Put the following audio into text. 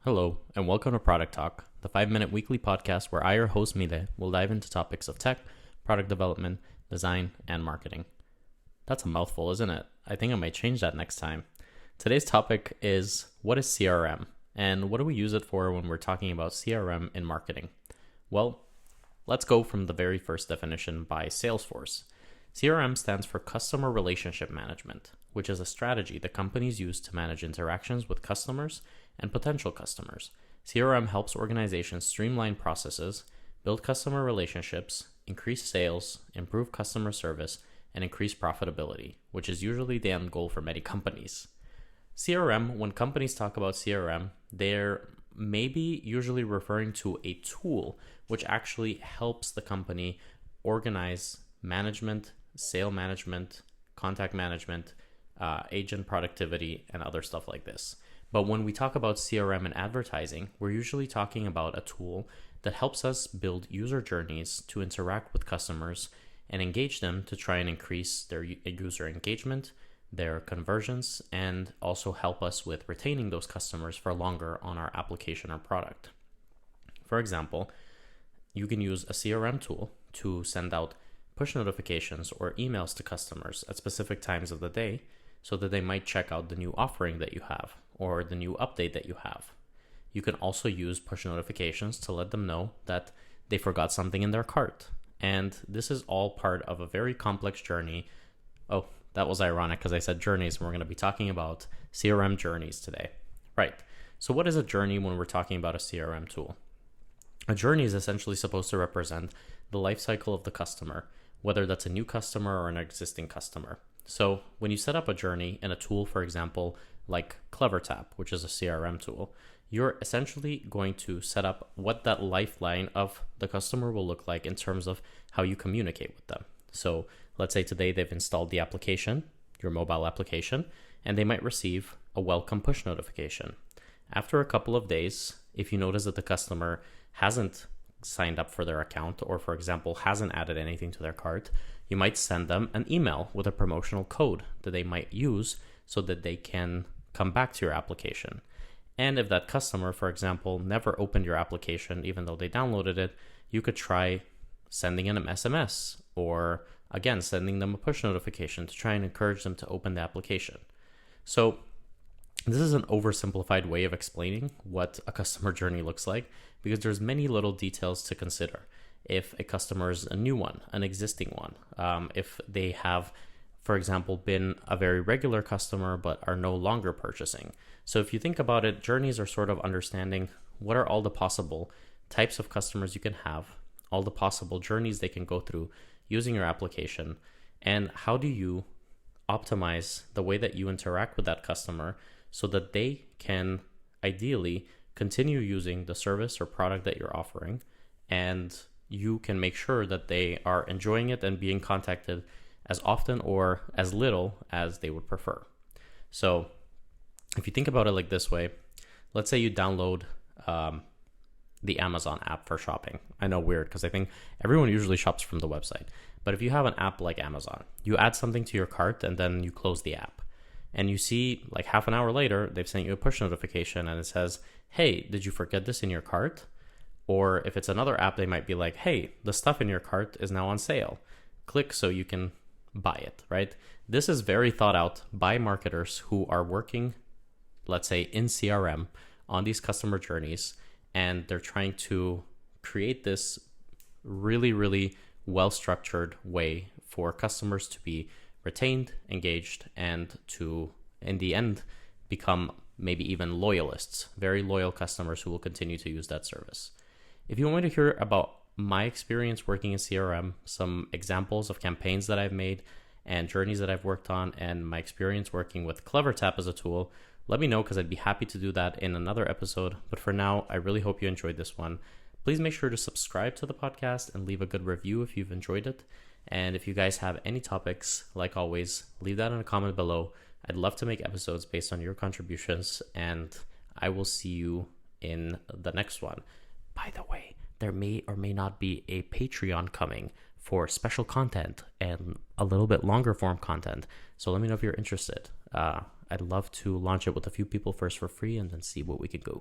Hello, and welcome to Product Talk, the 5-minute weekly podcast where I, your host Mile, will dive into topics of tech, product development, design, and marketing. That's a mouthful, isn't it? I think I might change that next time. Today's topic is, what is CRM, and what do we use it for when we're talking about CRM in marketing? Well, let's go from the very first definition by Salesforce. CRM stands for Customer Relationship Management, which is a strategy that companies use to manage interactions with customers and potential customers. CRM helps organizations streamline processes, build customer relationships, increase sales, improve customer service, and increase profitability, which is usually the end goal for many companies. CRM, when companies talk about CRM, they're maybe usually referring to a tool which actually helps the company organize management, sale management, contact management, agent productivity, and other stuff like this. But when we talk about CRM and advertising, we're usually talking about a tool that helps us build user journeys to interact with customers and engage them to try and increase their user engagement, their conversions, and also help us with retaining those customers for longer on our application or product. For example, you can use a CRM tool to send out push notifications or emails to customers at specific times of the day so that they might check out the new offering that you have or the new update that you have. You can also use push notifications to let them know that they forgot something in their cart. And this is all part of a very complex journey. Oh, that was ironic because I said journeys, and we're going to be talking about CRM journeys today. Right. So what is a journey when we're talking about a CRM tool? A journey is essentially supposed to represent the life cycle of the customer, whether that's a new customer or an existing customer. So when you set up a journey in a tool, for example, like CleverTap, which is a CRM tool, you're essentially going to set up what that lifeline of the customer will look like in terms of how you communicate with them. So let's say today they've installed the application, your mobile application, and they might receive a welcome push notification. After a couple of days, if you notice that the customer hasn't signed up for their account or, for example, hasn't added anything to their cart, you might send them an email with a promotional code that they might use so that they can come back to your application. And if that customer, for example, never opened your application, even though they downloaded it, you could try sending them an SMS or, again, sending them a push notification to try and encourage them to open the application. So this is an oversimplified way of explaining what a customer journey looks like because there's many little details to consider. If a customer is a new one, an existing one, if they have, for example, been a very regular customer but are no longer purchasing. So if you think about it, journeys are sort of understanding what are all the possible types of customers you can have, all the possible journeys they can go through using your application, and how do you optimize the way that you interact with that customer so that they can ideally continue using the service or product that you're offering, and you can make sure that they are enjoying it and being contacted as often or as little as they would prefer. So if you think about it like this way, let's say you download the Amazon app for shopping. I know, weird, because I think everyone usually shops from the website. But if you have an app like Amazon, you add something to your cart and then you close the app. And you see like half an hour later, they've sent you a push notification and it says, hey, did you forget this in your cart? Or if it's another app, they might be like, hey, the stuff in your cart is now on sale. Click so you can buy it, right? This is very thought out by marketers who are working, let's say, in CRM on these customer journeys, and they're trying to create this really, really well-structured way for customers to be retained, engaged, and to, in the end, become maybe even loyalists, very loyal customers who will continue to use that service. If you want me to hear about my experience working in CRM, some examples of campaigns that I've made and journeys that I've worked on, and my experience working with CleverTap as a tool, let me know because I'd be happy to do that in another episode. But for now, I really hope you enjoyed this one. Please make sure to subscribe to the podcast and leave a good review if you've enjoyed it. And if you guys have any topics, like always, leave that in a comment below. I'd love to make episodes based on your contributions, and I will see you in the next one. By the way, there may or may not be a Patreon coming for special content and a little bit longer form content. So let me know if you're interested. I'd love to launch it with a few people first for free and then see what we could go.